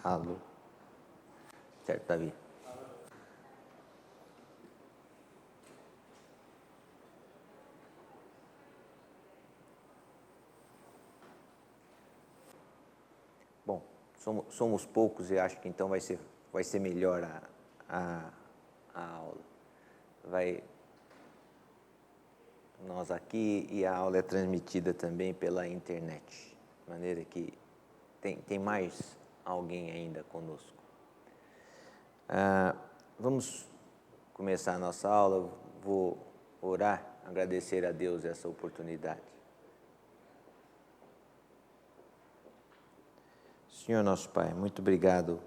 Alô. Certo, Davi. Bom, somos poucos e acho que então vai ser melhor a aula. Nós aqui, e a aula é transmitida também pela internet, de maneira que tem mais alguém ainda conosco. Vamos começar a nossa aula. Vou orar, agradecer a Deus essa oportunidade. Senhor nosso Pai, muito obrigado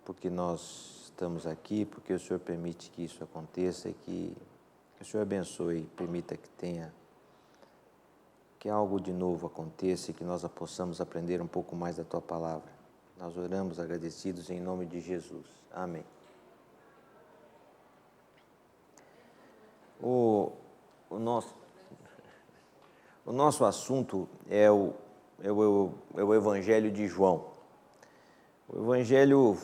porque nós estamos aqui, porque o Senhor permite que isso aconteça e que o Senhor abençoe, permita que algo de novo aconteça e que nós possamos aprender um pouco mais da Tua Palavra. Nós oramos agradecidos em nome de Jesus. Amém. O nosso assunto é o Evangelho de João. O Evangelho,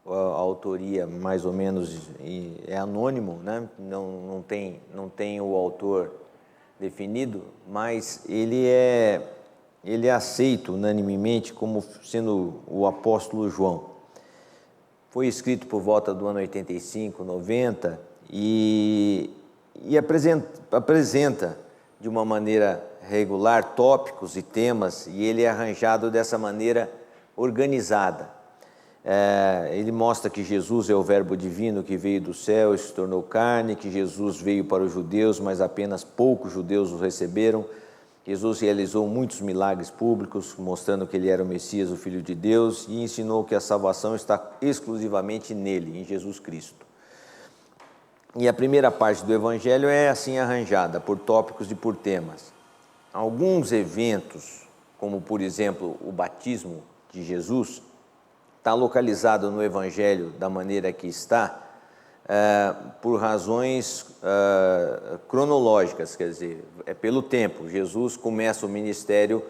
a autoria mais ou menos é anônimo, né? Não tem o autor definido, mas ele é aceito unanimemente como sendo o apóstolo João. Foi escrito por volta do ano 85, 90 e apresenta de uma maneira regular tópicos e temas, e ele é arranjado dessa maneira organizada. Ele mostra que Jesus é o Verbo divino que veio do céu e se tornou carne, que Jesus veio para os judeus, mas apenas poucos judeus o receberam. Jesus realizou muitos milagres públicos, mostrando que ele era o Messias, o Filho de Deus, e ensinou que a salvação está exclusivamente nele, em Jesus Cristo. E a primeira parte do Evangelho é assim arranjada, por tópicos e por temas. Alguns eventos, como por exemplo o batismo de Jesus, está localizado no Evangelho da maneira que está, por razões cronológicas, quer dizer, é pelo tempo. Jesus começa o ministério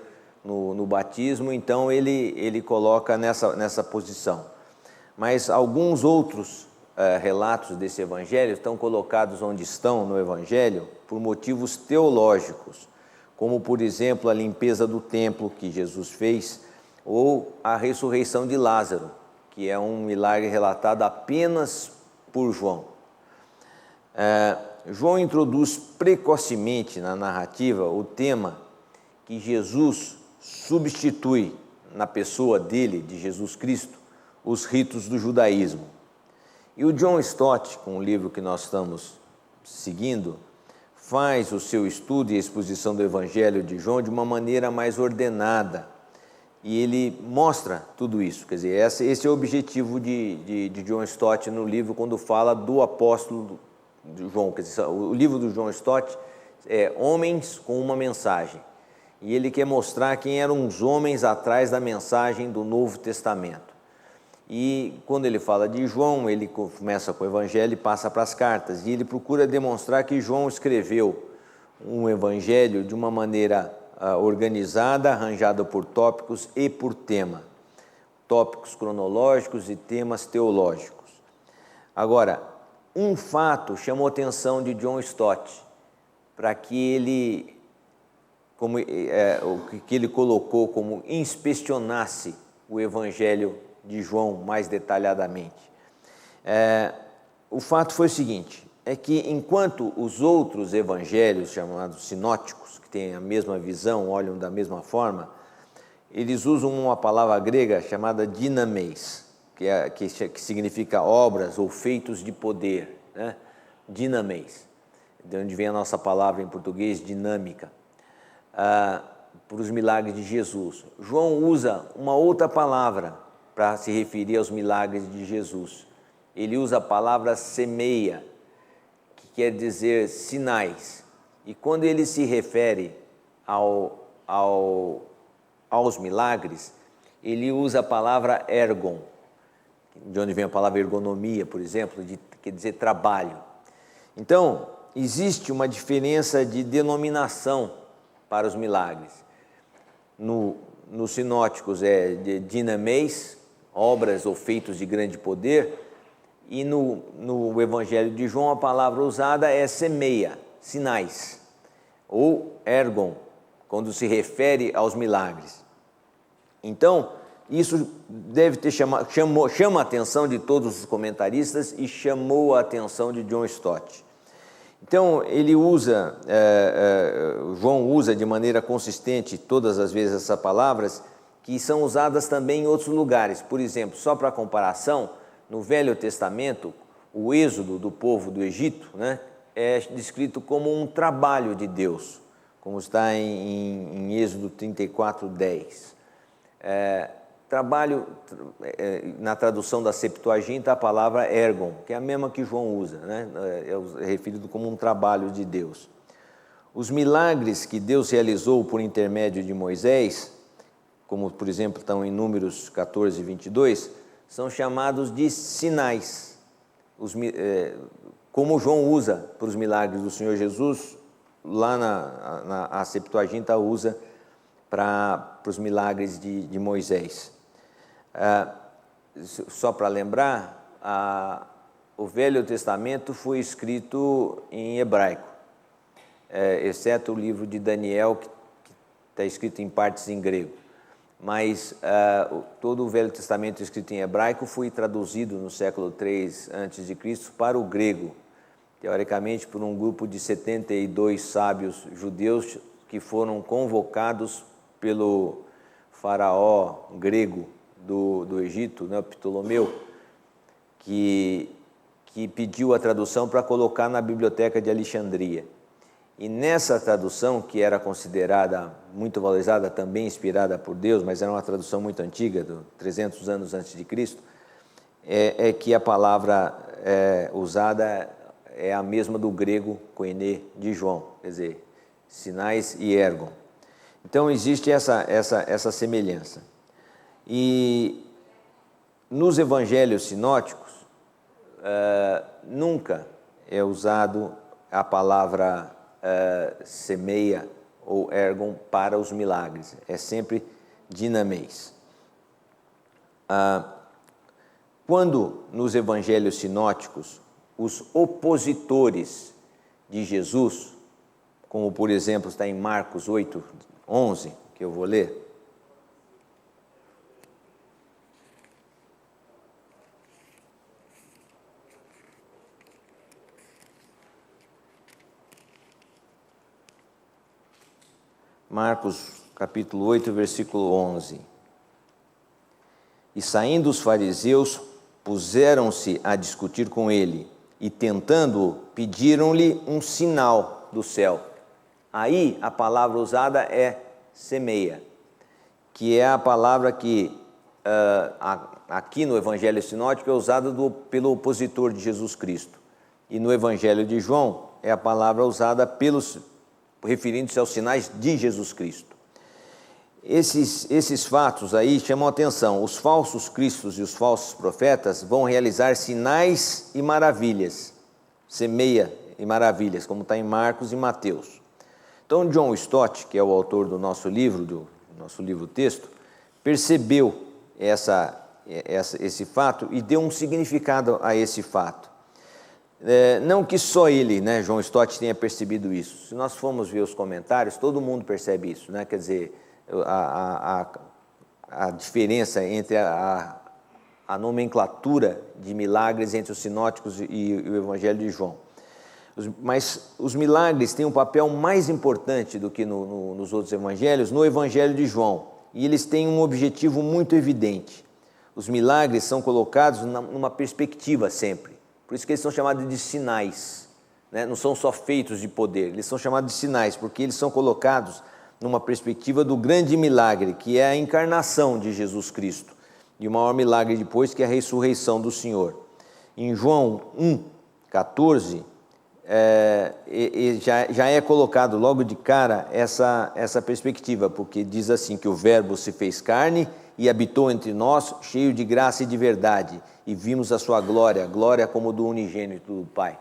no batismo, então ele coloca nessa posição. Mas alguns outros relatos desse Evangelho estão colocados onde estão no Evangelho por motivos teológicos, como por exemplo a limpeza do templo que Jesus fez, ou a ressurreição de Lázaro, que é um milagre relatado apenas por João. João introduz precocemente na narrativa o tema que Jesus substitui na pessoa dele, de Jesus Cristo, os ritos do judaísmo. E o John Stott, com o livro que nós estamos seguindo, faz o seu estudo e exposição do Evangelho de João de uma maneira mais ordenada. E ele mostra tudo isso, quer dizer, esse é o objetivo de John Stott no livro, quando fala do apóstolo de João. Quer dizer, o livro do John Stott é Homens com uma Mensagem. E ele quer mostrar quem eram os homens atrás da mensagem do Novo Testamento. E quando ele fala de João, ele começa com o Evangelho e passa para as cartas. E ele procura demonstrar que João escreveu um Evangelho de uma maneira organizada, arranjada por tópicos e por tema. Tópicos cronológicos e temas teológicos. Agora, um fato chamou a atenção de John Stott, para que ele, que ele colocou como inspecionasse o Evangelho de João mais detalhadamente. O fato foi o seguinte, é que enquanto os outros evangelhos, chamados sinóticos, que têm a mesma visão, olham da mesma forma, eles usam uma palavra grega chamada dinameis, que significa obras ou feitos de poder, né? Dinameis, de onde vem a nossa palavra em português, dinâmica, para os milagres de Jesus. João usa uma outra palavra para se referir aos milagres de Jesus. Ele usa a palavra semeia, que quer dizer sinais. E quando ele se refere aos milagres, ele usa a palavra ergon, de onde vem a palavra ergonomia, por exemplo, quer dizer trabalho. Então, existe uma diferença de denominação para os milagres. Nos sinóticos é de dinameis, obras ou feitos de grande poder. E no Evangelho de João a palavra usada é semeia, sinais, ou ergon, quando se refere aos milagres. Então, isso deve ter chama a atenção de todos os comentaristas e chamou a atenção de John Stott. Então, ele usa, João usa de maneira consistente todas as vezes essas palavras, que são usadas também em outros lugares. Por exemplo, só para comparação, no Velho Testamento, o êxodo do povo do Egito, né, é descrito como um trabalho de Deus, como está em Êxodo 34:10. Trabalho, na tradução da Septuaginta, a palavra ergon, que é a mesma que João usa, né? É referido como um trabalho de Deus. Os milagres que Deus realizou por intermédio de Moisés, como por exemplo estão em Números 14:22, são chamados de sinais, como João usa para os milagres do Senhor Jesus, lá a Septuaginta usa para os milagres de Moisés. Só para lembrar, o Velho Testamento foi escrito em hebraico, exceto o livro de Daniel, que está escrito em partes em grego. Mas todo o Velho Testamento escrito em hebraico foi traduzido no século III a.C. para o grego, teoricamente por um grupo de 72 sábios judeus que foram convocados pelo faraó grego do Egito, né, Ptolomeu, que pediu a tradução para colocar na biblioteca de Alexandria. E nessa tradução, que era considerada muito valorizada, também inspirada por Deus, mas era uma tradução muito antiga, 300 anos antes de Cristo, é que a palavra usada é a mesma do grego koiné de João, quer dizer, sinais e ergon. Então existe essa semelhança. E nos evangelhos sinóticos, nunca é usado a palavra semeia ou ergon para os milagres, é sempre dinameis. Quando nos evangelhos sinóticos os opositores de Jesus, como por exemplo está em Marcos 8:11, que eu vou ler, Marcos capítulo 8, versículo 11. E saindo os fariseus, puseram-se a discutir com ele, e tentando-o, pediram-lhe um sinal do céu. Aí a palavra usada é semeia, que é a palavra que aqui no Evangelho Sinótico é usada pelo opositor de Jesus Cristo. E no Evangelho de João é a palavra usada referindo-se aos sinais de Jesus Cristo. Esses fatos aí chamam a atenção. Os falsos cristos e os falsos profetas vão realizar sinais e maravilhas, semeia e maravilhas, como está em Marcos e Mateus. Então, John Stott, que é o autor do nosso livro texto, percebeu esse fato e deu um significado a esse fato. Não que só ele, né, John Stott, tenha percebido isso. Se nós formos ver os comentários, todo mundo percebe isso, né? Quer dizer, a diferença entre a nomenclatura de milagres entre os sinóticos e o Evangelho de João. Mas os milagres têm um papel mais importante do que nos outros evangelhos, no Evangelho de João. E eles têm um objetivo muito evidente. Os milagres são colocados numa perspectiva sempre. Por isso que eles são chamados de sinais, né? Não são só feitos de poder, eles são chamados de sinais, porque eles são colocados numa perspectiva do grande milagre, que é a encarnação de Jesus Cristo, e o maior milagre depois, que é a ressurreição do Senhor. Em João 1:14, já é colocado logo de cara essa perspectiva, porque diz assim, que o Verbo se fez carne e habitou entre nós, cheio de graça e de verdade, e vimos a sua glória, glória como do unigênito do Pai.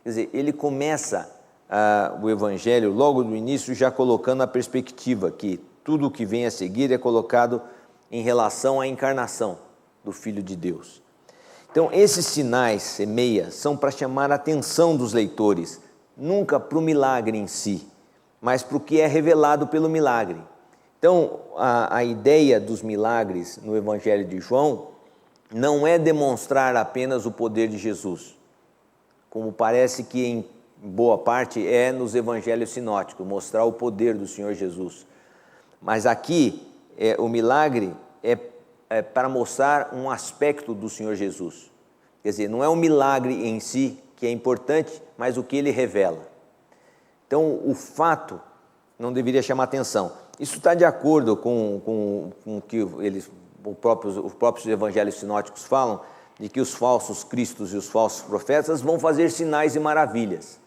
Quer dizer, ele começa o Evangelho logo no início já colocando a perspectiva que tudo o que vem a seguir é colocado em relação à encarnação, do Filho de Deus. Então, esses sinais, semeia, são para chamar a atenção dos leitores, nunca para o milagre em si, mas para o que é revelado pelo milagre. Então, a ideia dos milagres no Evangelho de João não é demonstrar apenas o poder de Jesus, como parece que em boa parte é nos evangelhos sinóticos, mostrar o poder do Senhor Jesus. Mas aqui, o milagre é para mostrar um aspecto do Senhor Jesus. Quer dizer, não é o milagre em si que é importante, mas o que ele revela. Então, o fato não deveria chamar atenção. Isso está de acordo com o que os próprios evangelhos sinóticos falam, de que os falsos cristos e os falsos profetas vão fazer sinais e maravilhas.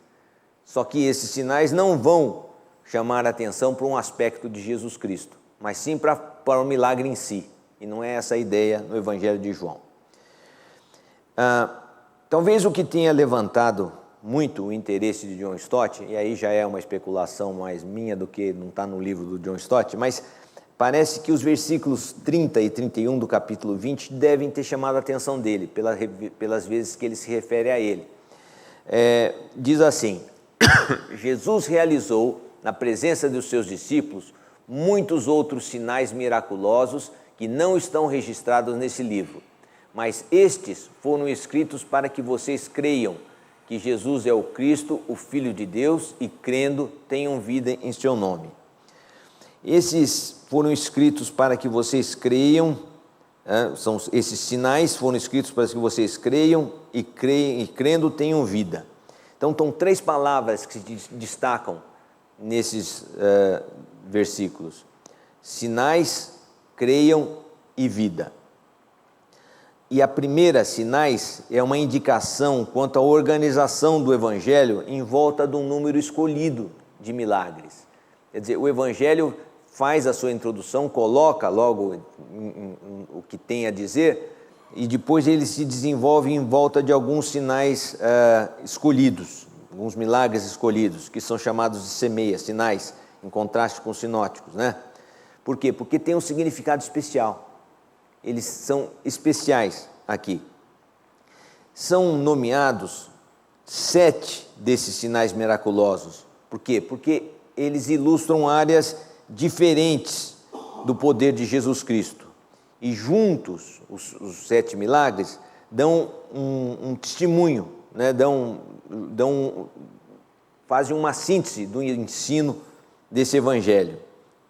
Só que esses sinais não vão chamar a atenção para um aspecto de Jesus Cristo, mas sim para o milagre em si. E não é essa a ideia no Evangelho de João. Talvez o que tenha levantado muito o interesse de John Stott, e aí já é uma especulação mais minha do que não está no livro do John Stott, mas parece que os versículos 30 e 31 do capítulo 20 devem ter chamado a atenção dele, pelas vezes que ele se refere a ele. Diz assim: Jesus realizou, na presença dos seus discípulos, muitos outros sinais miraculosos que não estão registrados nesse livro, mas estes foram escritos para que vocês creiam que Jesus é o Cristo, o Filho de Deus, e crendo tenham vida em seu nome. Esses foram escritos para que vocês creiam, esses sinais foram escritos para que vocês creiam e crendo tenham vida. Então, estão 3 palavras que se destacam nesses versículos: sinais, creiam e vida. E a primeira, sinais, é uma indicação quanto à organização do Evangelho em volta de um número escolhido de milagres. Quer dizer, o Evangelho faz a sua introdução, coloca logo o que tem a dizer, e depois ele se desenvolve em volta de alguns sinais escolhidos, alguns milagres escolhidos, que são chamados de semeia, sinais, em contraste com os sinóticos, né? Por quê? Porque tem um significado especial. Eles são especiais aqui. São nomeados 7 desses sinais miraculosos. Por quê? Porque eles ilustram áreas diferentes do poder de Jesus Cristo. E juntos, os 7 milagres dão um testemunho, né? Fazem uma síntese do ensino desse Evangelho,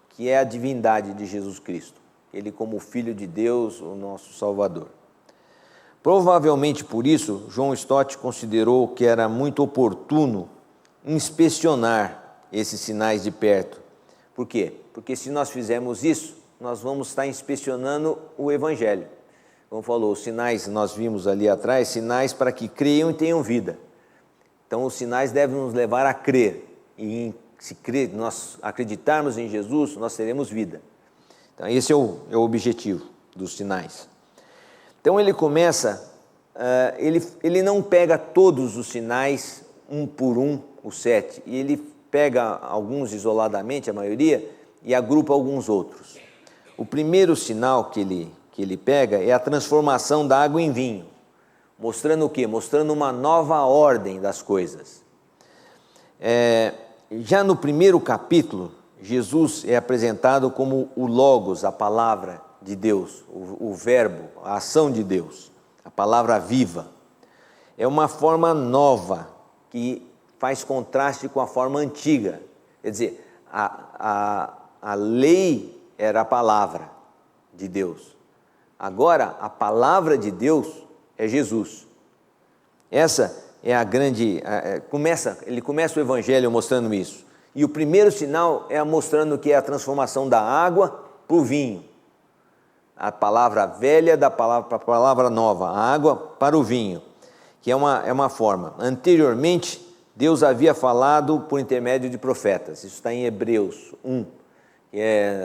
que é a divindade de Jesus Cristo. Ele como Filho de Deus, o nosso Salvador. Provavelmente por isso, John Stott considerou que era muito oportuno inspecionar esses sinais de perto. Por quê? Porque se nós fizermos isso, nós vamos estar inspecionando o Evangelho. Como falou, os sinais, nós vimos ali atrás, sinais para que creiam e tenham vida. Então, os sinais devem nos levar a crer. E se nós acreditarmos em Jesus, nós teremos vida. Então, esse é o objetivo dos sinais. Então, ele começa, ele não pega todos os sinais, um por um, os 7, e ele pega alguns isoladamente, a maioria, e agrupa alguns outros. O primeiro sinal que ele pega é a transformação da água em vinho, mostrando o quê? Mostrando uma nova ordem das coisas. Já no primeiro capítulo, Jesus é apresentado como o Logos, a palavra de Deus, o verbo, a ação de Deus, a palavra viva. É uma forma nova que faz contraste com a forma antiga. Quer dizer, a lei era a palavra de Deus. Agora, a palavra de Deus é Jesus. Essa é a grande... ele começa o Evangelho mostrando isso. E o primeiro sinal é mostrando que é a transformação da água para o vinho. A palavra velha da palavra para a palavra nova, a água para o vinho, que é uma forma. Anteriormente, Deus havia falado por intermédio de profetas. Isso está em Hebreus 1.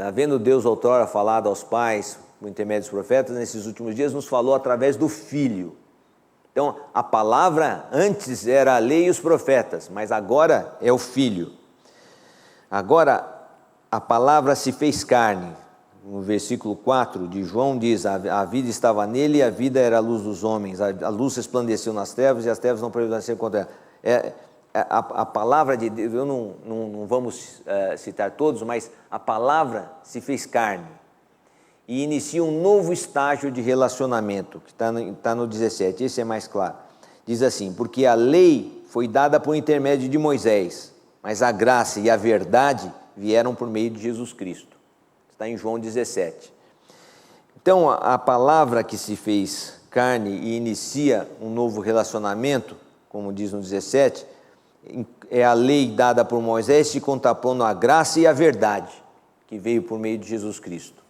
Havendo Deus outrora falado aos pais por intermédio dos profetas, nesses últimos dias nos falou através do Filho. Então, a palavra antes era a lei e os profetas, mas agora é o Filho. Agora, a palavra se fez carne, no versículo 4 de João diz, a vida estava nele e a vida era a luz dos homens, a luz resplandeceu nas trevas e as trevas não prevaleceram contra ela. A palavra de Deus, não vamos citar todos, mas a palavra se fez carne e inicia um novo estágio de relacionamento, que está no 17, esse é mais claro. Diz assim, porque a lei foi dada por intermédio de Moisés, mas a graça e a verdade vieram por meio de Jesus Cristo. Está em João 17. Então, a palavra que se fez carne e inicia um novo relacionamento, como diz no 17, é a lei dada por Moisés, se contrapondo a graça e a verdade, que veio por meio de Jesus Cristo.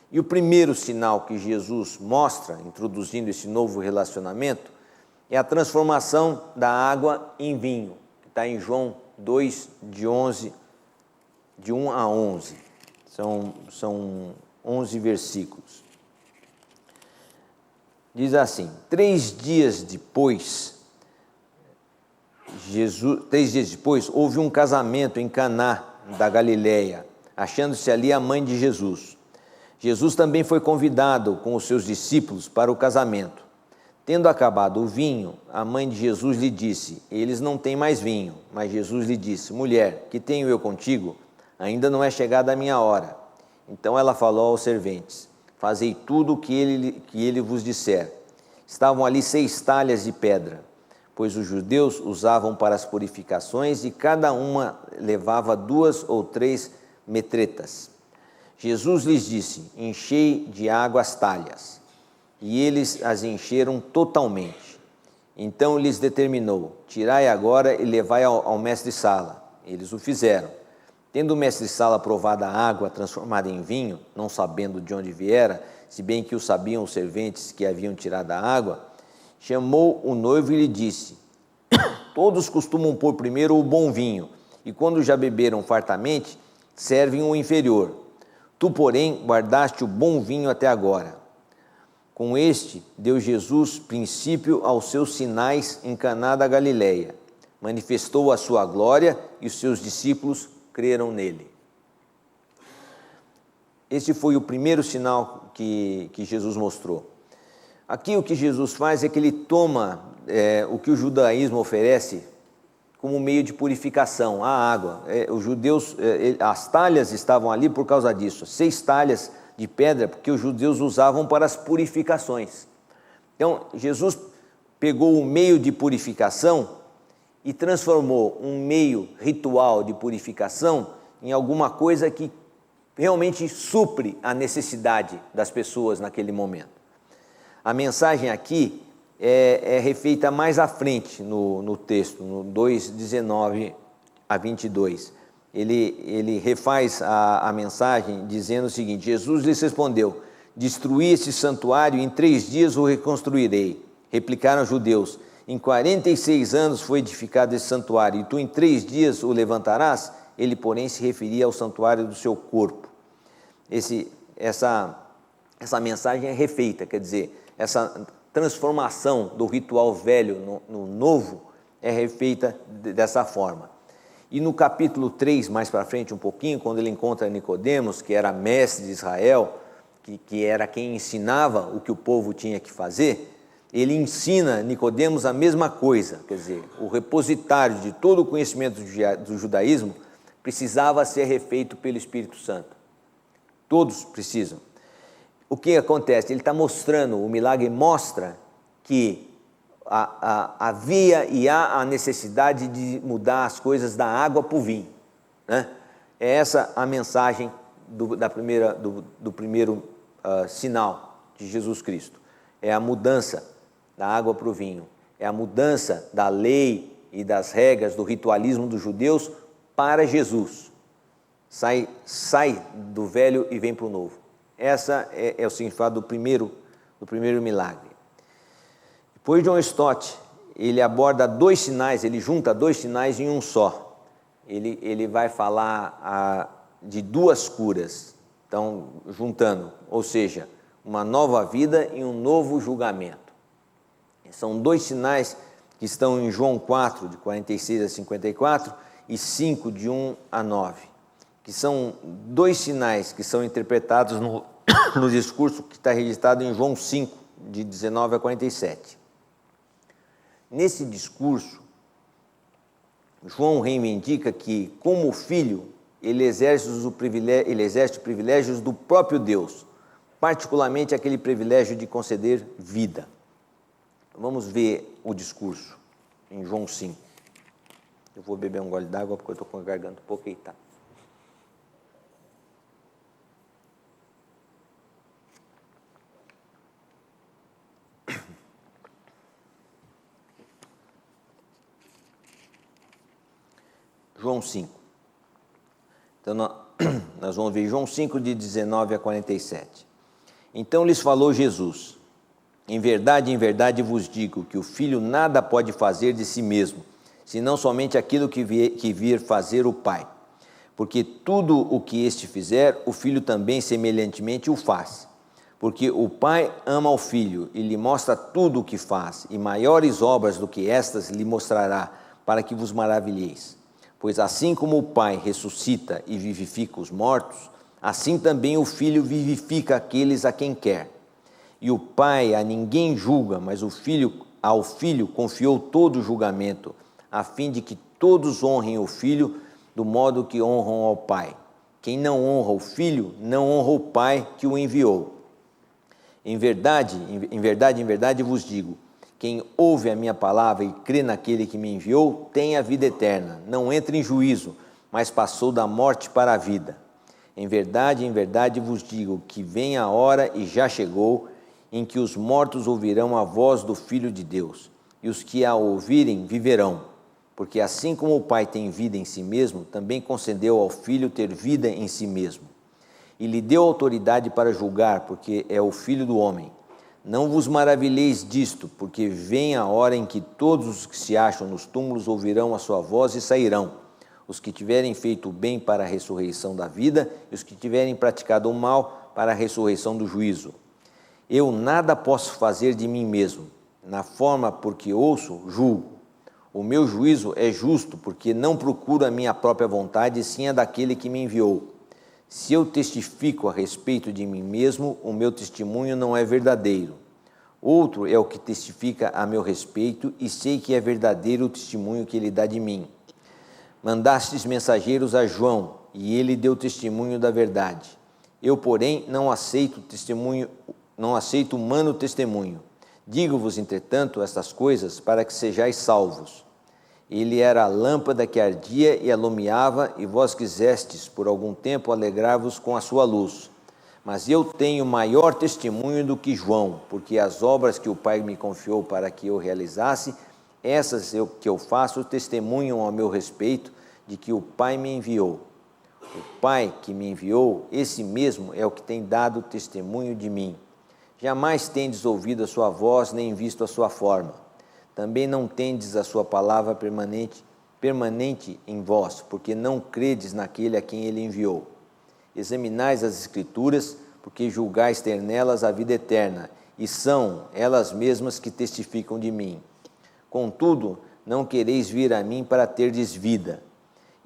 E o primeiro sinal que Jesus mostra, introduzindo esse novo relacionamento, é a transformação da água em vinho, que está em João 2, de 1 a 11. São 11 versículos. Diz assim, 3 dias depois, houve um casamento em Caná da Galileia, achando-se ali a mãe de Jesus. Jesus também foi convidado com os seus discípulos para o casamento. Tendo acabado o vinho, a mãe de Jesus lhe disse, eles não têm mais vinho. Mas Jesus lhe disse, mulher, que tenho eu contigo? Ainda não é chegada a minha hora. Então ela falou aos serventes, fazei tudo o que ele vos disser. Estavam ali 6 talhas de pedra, pois os judeus usavam para as purificações e cada uma levava 2 ou 3 metretas. Jesus lhes disse, enchei de água as talhas. E eles as encheram totalmente. Então lhes determinou, tirai agora e levai ao mestre-sala. Eles o fizeram. Tendo o mestre-sala provado a água transformada em vinho, não sabendo de onde viera, se bem que o sabiam os serventes que haviam tirado a água, chamou o noivo e lhe disse, todos costumam pôr primeiro o bom vinho, e quando já beberam fartamente, servem o inferior. Tu, porém, guardaste o bom vinho até agora. Com este, deu Jesus princípio aos seus sinais em Caná da Galileia. Manifestou a sua glória e os seus discípulos creram nele. Esse foi o primeiro sinal que Jesus mostrou. Aqui o que Jesus faz é que ele toma o que o judaísmo oferece como meio de purificação, a água. Os judeus, as talhas estavam ali por causa disso, 6 talhas de pedra, porque os judeus usavam para as purificações. Então, Jesus pegou o meio de purificação e transformou um meio ritual de purificação em alguma coisa que realmente supre a necessidade das pessoas naquele momento. A mensagem aqui é refeita mais à frente no texto, no 2:19 a 22. Ele refaz a mensagem dizendo o seguinte, Jesus lhes respondeu, destruí esse santuário, em 3 dias o reconstruirei. Replicaram os judeus, em 46 anos foi edificado esse santuário, e tu em 3 dias o levantarás? Ele, porém, se referia ao santuário do seu corpo. Essa mensagem é refeita, quer dizer, essa transformação do ritual velho no novo é refeita dessa forma. E no capítulo 3, mais para frente um pouquinho, quando ele encontra Nicodemos, que era mestre de Israel, que era quem ensinava o que o povo tinha que fazer, ele ensina Nicodemos a mesma coisa, quer dizer, o repositário de todo o conhecimento do judaísmo precisava ser refeito pelo Espírito Santo. Todos precisam. O que acontece? Ele está mostrando, o milagre mostra que havia e há a necessidade de mudar as coisas da água para o vinho, né? É essa a mensagem do primeiro sinal de Jesus Cristo. É a mudança da água para o vinho. É a mudança da lei e das regras do ritualismo dos judeus para Jesus. Sai do velho e vem para o novo. Essa é o significado do primeiro milagre. Depois, John Stott, ele aborda 2 sinais, ele junta 2 sinais em um só. Ele vai falar de 2 curas, então, juntando, ou seja, uma nova vida e um novo julgamento. São 2 sinais que estão em João 4, de 46 a 54, e 5, de 1 a 9. que são dois sinais que são interpretados no discurso que está registrado em João 5, de 19 a 47. Nesse discurso, João reivindica que, como filho, ele exerce privilégios do próprio Deus, particularmente aquele privilégio de conceder vida. Vamos ver o discurso em João 5. Eu vou beber um gole d'água porque eu estou com a garganta um pouco agitada. João 5. Então, nós vamos ver João 5, de 19 a 47. Então lhes falou Jesus: em verdade vos digo que o Filho nada pode fazer de si mesmo, senão somente aquilo que vir fazer o Pai. Porque tudo o que este fizer, o Filho também semelhantemente o faz. Porque o Pai ama o Filho e lhe mostra tudo o que faz, e maiores obras do que estas lhe mostrará, para que vos maravilheis. Pois assim como o Pai ressuscita e vivifica os mortos, assim também o Filho vivifica aqueles a quem quer. E o Pai a ninguém julga, mas ao Filho confiou todo o julgamento, a fim de que todos honrem o Filho do modo que honram ao Pai. Quem não honra o Filho, não honra o Pai que o enviou. Em verdade vos digo: quem ouve a minha palavra e crê naquele que me enviou, tem a vida eterna, não entra em juízo, mas passou da morte para a vida. Em verdade vos digo que vem a hora, e já chegou, em que os mortos ouvirão a voz do Filho de Deus, e os que a ouvirem viverão. Porque assim como o Pai tem vida em si mesmo, também concedeu ao Filho ter vida em si mesmo. E lhe deu autoridade para julgar, porque é o Filho do homem. Não vos maravilheis disto, porque vem a hora em que todos os que se acham nos túmulos ouvirão a sua voz e sairão. Os que tiverem feito o bem para a ressurreição da vida, e os que tiverem praticado o mal para a ressurreição do juízo. Eu nada posso fazer de mim mesmo. Na forma por que ouço, julgo. O meu juízo é justo, porque não procuro a minha própria vontade, sim a daquele que me enviou. Se eu testifico a respeito de mim mesmo, o meu testemunho não é verdadeiro. Outro é o que testifica a meu respeito, e sei que é verdadeiro o testemunho que ele dá de mim. Mandastes mensageiros a João, e ele deu testemunho da verdade. Eu, porém, não aceito humano testemunho. Digo-vos, entretanto, estas coisas para que sejais salvos. Ele era a lâmpada que ardia e alumiava, e vós quisestes, por algum tempo, alegrar-vos com a sua luz. Mas eu tenho maior testemunho do que João, porque as obras que o Pai me confiou para que eu realizasse, essas que eu faço testemunham ao meu respeito de que o Pai me enviou. O Pai que me enviou, esse mesmo é o que tem dado testemunho de mim. Jamais tendes ouvido a sua voz, nem visto a sua forma. Também não tendes a sua palavra permanente em vós, porque não credes naquele a quem ele enviou. Examinais as Escrituras, porque julgais ter nelas a vida eterna, e são elas mesmas que testificam de mim. Contudo, não quereis vir a mim para terdes vida.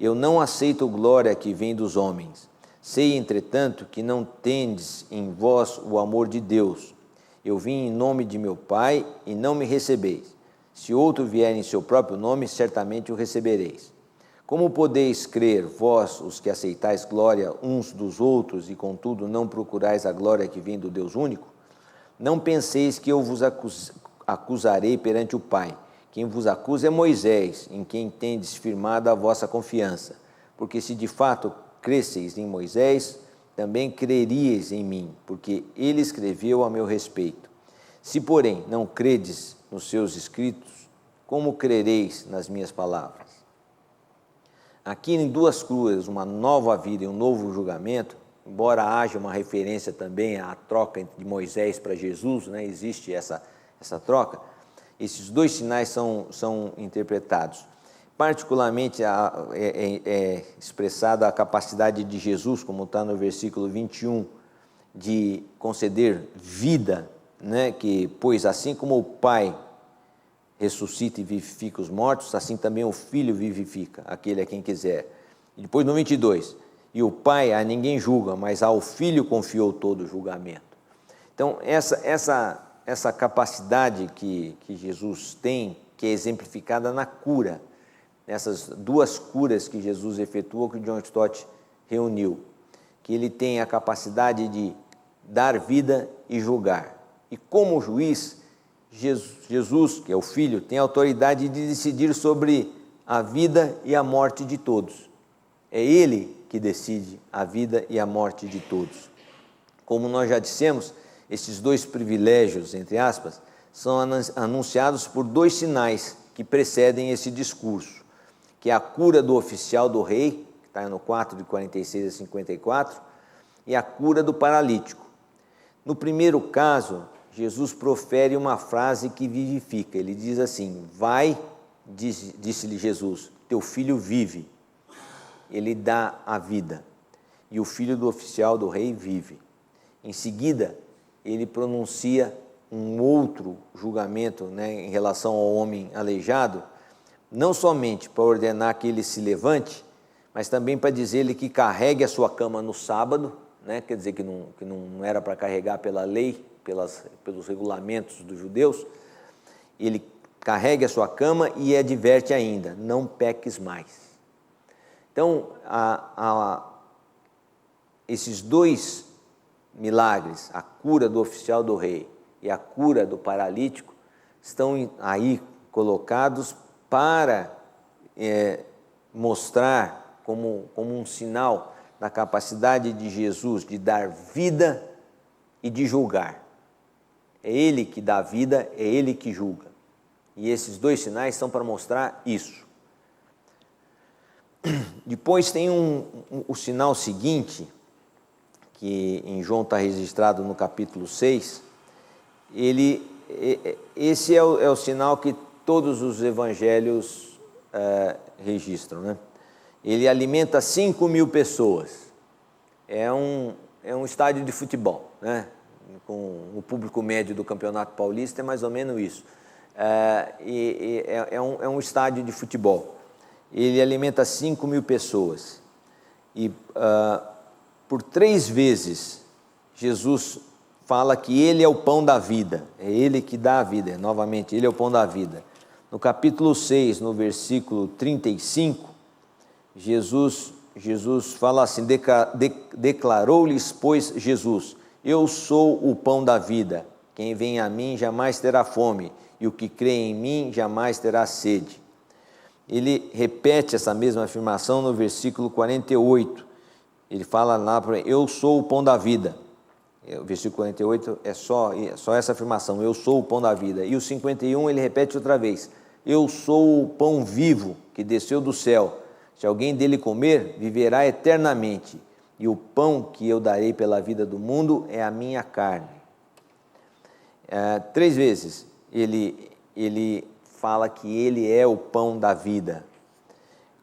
Eu não aceito glória que vem dos homens. Sei, entretanto, que não tendes em vós o amor de Deus. Eu vim em nome de meu Pai, e não me recebeis. Se outro vier em seu próprio nome, certamente o recebereis. Como podeis crer, vós, os que aceitais glória uns dos outros, e contudo não procurais a glória que vem do Deus único? Não penseis que eu vos acusarei perante o Pai. Quem vos acusa é Moisés, em quem tendes firmado a vossa confiança. Porque se de fato cresceis em Moisés, também creríeis em mim, porque ele escreveu a meu respeito. Se, porém, não credes nos seus escritos, como crereis nas minhas palavras? Aqui em duas cruas, uma nova vida e um novo julgamento, embora haja uma referência também à troca de Moisés para Jesus, né, existe essa troca, esses dois sinais são interpretados. Particularmente é expressada a capacidade de Jesus, como está no versículo 21, de conceder vida, né, pois assim como o Pai ressuscita e vivifica os mortos, assim também o Filho vivifica aquele a quem quiser. E depois no 22, e o Pai a ninguém julga, mas ao Filho confiou todo o julgamento. Então, essa capacidade que Jesus tem, que é exemplificada na cura, nessas duas curas que Jesus efetuou, que John Stott reuniu, que ele tem a capacidade de dar vida e julgar. E como juiz, Jesus, que é o Filho, tem a autoridade de decidir sobre a vida e a morte de todos. É Ele que decide a vida e a morte de todos. Como nós já dissemos, esses dois privilégios, entre aspas, são anunciados por dois sinais que precedem esse discurso, que é a cura do oficial do rei, que está no 4, de 46 a 54, e a cura do paralítico. No primeiro caso, Jesus profere uma frase que vivifica. Ele diz assim: vai, disse-lhe Jesus, teu filho vive. Ele dá a vida. E o filho do oficial do rei vive. Em seguida, ele pronuncia um outro julgamento, em relação ao homem aleijado, não somente para ordenar que ele se levante, mas também para dizer-lhe que carregue a sua cama no sábado, quer dizer que não era para carregar pela lei, pelos regulamentos dos judeus. Ele carregue a sua cama e adverte ainda: não peques mais. Então, esses dois milagres, a cura do oficial do rei e a cura do paralítico, estão aí colocados para mostrar como um sinal da capacidade de Jesus de dar vida e de julgar. É Ele que dá vida, é Ele que julga. E esses dois sinais são para mostrar isso. Depois tem o sinal seguinte, que em João está registrado no capítulo 6, esse é o sinal que todos os evangelhos registram, Ele alimenta 5.000 pessoas. É um estádio de futebol, com o público médio do Campeonato Paulista, é mais ou menos isso. É um estádio de futebol. Ele alimenta 5.000 pessoas. E por 3 vezes, Jesus fala que Ele é o pão da vida. É Ele que dá a vida. Novamente, Ele é o pão da vida. No capítulo 6, no versículo 35, Jesus fala assim: declarou-lhes, pois, Jesus: eu sou o pão da vida. Quem vem a mim jamais terá fome, e o que crê em mim jamais terá sede. Ele repete essa mesma afirmação no versículo 48. Ele fala lá: eu sou o pão da vida. O versículo 48 é só essa afirmação: eu sou o pão da vida. E o 51 ele repete outra vez: eu sou o pão vivo que desceu do céu. Se alguém dele comer, viverá eternamente. E o pão que eu darei pela vida do mundo é a minha carne. 3 vezes ele fala que Ele é o pão da vida.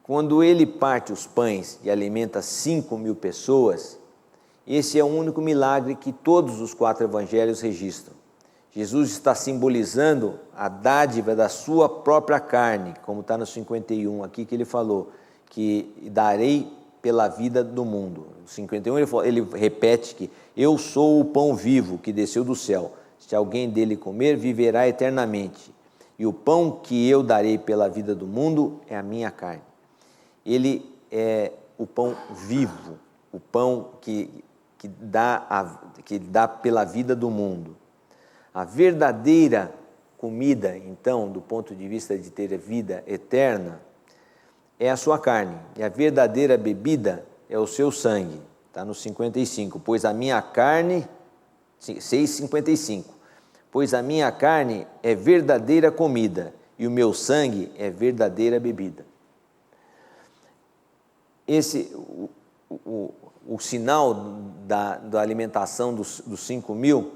Quando Ele parte os pães e alimenta 5.000 pessoas, esse é o único milagre que todos os 4 evangelhos registram. Jesus está simbolizando a dádiva da sua própria carne, como está no 51 aqui que ele falou, que darei pela vida do mundo. No 51 ele repete que eu sou o pão vivo que desceu do céu. Se alguém dele comer, viverá eternamente. E o pão que eu darei pela vida do mundo é a minha carne. Ele é o pão vivo, o pão que dá pela vida do mundo. A verdadeira comida, então, do ponto de vista de ter vida eterna, é a sua carne. E a verdadeira bebida é o seu sangue. Está no 55. Pois a minha carne, 6,55. Pois a minha carne é verdadeira comida e o meu sangue é verdadeira bebida. O sinal da alimentação dos 5.000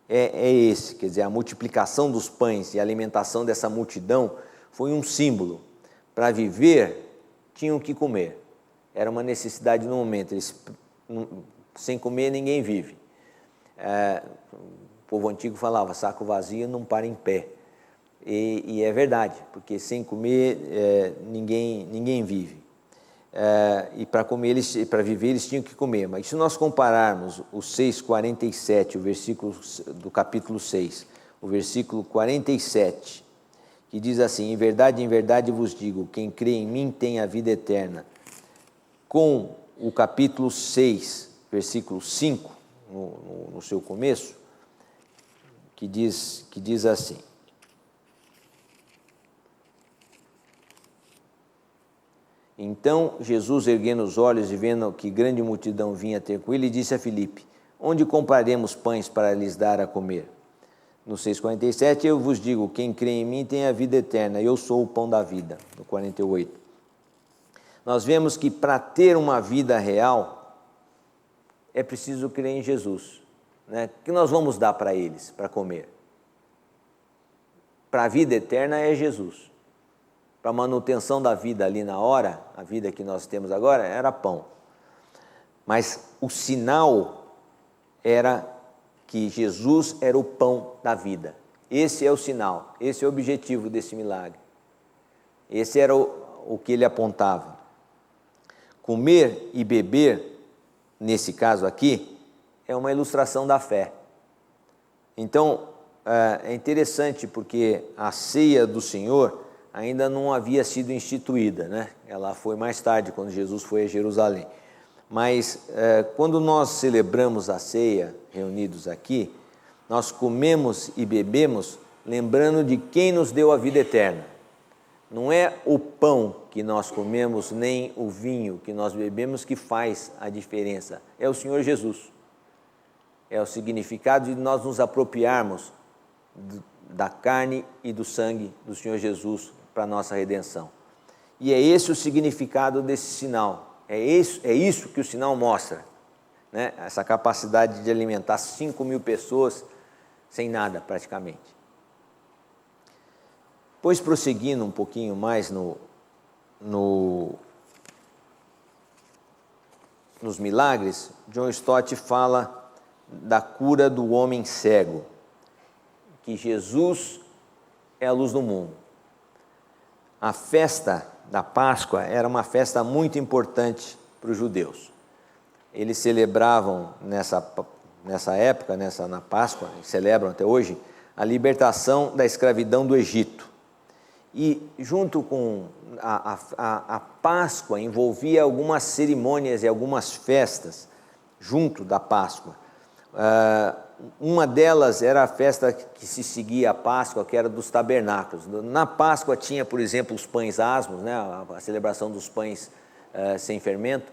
é esse, quer dizer, a multiplicação dos pães e a alimentação dessa multidão foi um símbolo. Para viver, tinham que comer. Era uma necessidade no momento. Sem comer, ninguém vive. O povo antigo falava: saco vazio não para em pé. E é verdade, porque sem comer ninguém vive. e para comer eles, para viver eles tinham que comer. Mas se nós compararmos o 6,47, o versículo do capítulo 6, o versículo 47, que diz assim: em verdade vos digo, quem crê em mim tem a vida eterna, com o capítulo 6, versículo 5, no seu começo, que diz assim: então Jesus, erguendo os olhos e vendo que grande multidão vinha ter com ele, disse a Filipe: onde compraremos pães para lhes dar a comer? No 6,47, eu vos digo, quem crê em mim tem a vida eterna, eu sou o pão da vida. No 48. Nós vemos que para ter uma vida real, é preciso crer em Jesus. Né? O que nós vamos dar para eles, para comer? Para a vida eterna é Jesus. Para a manutenção da vida ali na hora, a vida que nós temos agora, era pão. Mas o sinal era que Jesus era o pão da vida. Esse é o sinal, esse é o objetivo desse milagre. Esse era o que ele apontava. Comer e beber, nesse caso aqui, é uma ilustração da fé. Então, é interessante porque a ceia do Senhor ainda não havia sido instituída, né? Ela foi mais tarde, quando Jesus foi a Jerusalém. Mas quando nós celebramos a ceia, reunidos aqui, nós comemos e bebemos lembrando de quem nos deu a vida eterna. Não é o pão que nós comemos, nem o vinho que nós bebemos que faz a diferença. É o Senhor Jesus. É o significado de nós nos apropriarmos da carne e do sangue do Senhor Jesus para a nossa redenção. E é esse o significado desse sinal. É isso que o sinal mostra, né? Essa capacidade de alimentar 5.000 pessoas sem nada, praticamente. Pois, prosseguindo um pouquinho mais nos milagres, John Stott fala da cura do homem cego, que Jesus é a luz do mundo. A festa da Páscoa era uma festa muito importante para os judeus. Eles celebravam nessa época, na Páscoa, celebram até hoje, a libertação da escravidão do Egito. E junto com a Páscoa envolvia algumas cerimônias e algumas festas junto da Páscoa. Uma delas era a festa que se seguia à Páscoa, que era dos tabernáculos. Na Páscoa tinha, por exemplo, os pães asmos, né? A celebração dos pães sem fermento,